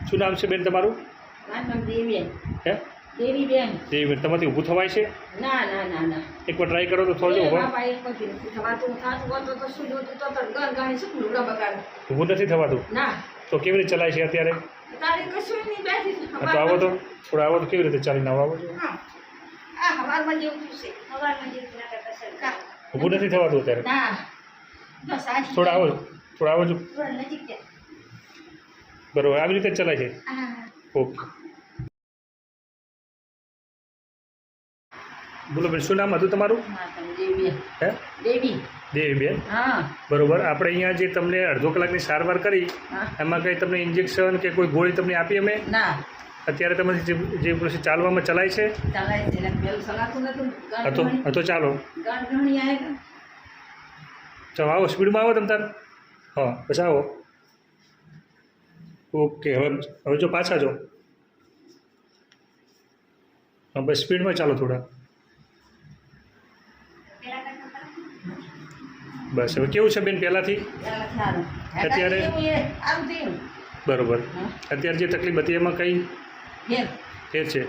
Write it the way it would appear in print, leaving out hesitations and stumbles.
શું નામ છે બેન તમારું? મારું નામ દેવીબેન. હે? દેવીબેન. દેવીબેન, તમારાથી ઊભું થવાય છે? ના ના ના ના. એકવાર ટ્રાય કરો તો થોડું ઊભા. બાપા એક પછી થવાતું હોતું તો શું જોતું તો ગાણી શું લુગડા બગાડે. ઊભું નથી થવાતું? ના. તો કેવી રીતે ચલાય છે અત્યારે? તારે કશું નહીં બેઠી છું. તો આવો તો થોડા આવો તો કેવી રીતે ચાલીને આવો છો? હા. આ હવારમાં જેવું થયું છે. હવારમાં જેવું નાટક હશે. ઊભું નથી થવાતું અત્યારે? ના. બસ આ થોડા આવો છો. થોડા નજીક જાય. બરોબર, આવી રીતે જ ચલાય છે? હા. ઓકે. બોલો બેન, શું નામ હતું તમારું? દેવીબેન. હે? દેવીબેન. હા. બરોબર, આપણે અહીંયા જે તમને અડધો કલાકની સારવાર કરી એમાં કંઈ તમને ઇન્જેક્શન કે કોઈ ગોળી તમને આપી અમે? ના. અત્યારે તમે જે પછી ચાલવામાં ચલાય છે? ચાલાય છે ને પેલું સલાતું નતું. તો ચાલો ગાંઠણી આવે ને. ચાલો આવો, સ્પીડમાં આવો તમે તાર. હા, બસ આવો. ઓકે, હવે જો પાછા જો. હા, બસ સ્પીડમાં ચાલો થોડા. બસ હવે કેવું છે બેન પહેલાંથી? અત્યારે? બરોબર, અત્યારે જે તકલીફ હતી એમાં કંઈ ફેર છે?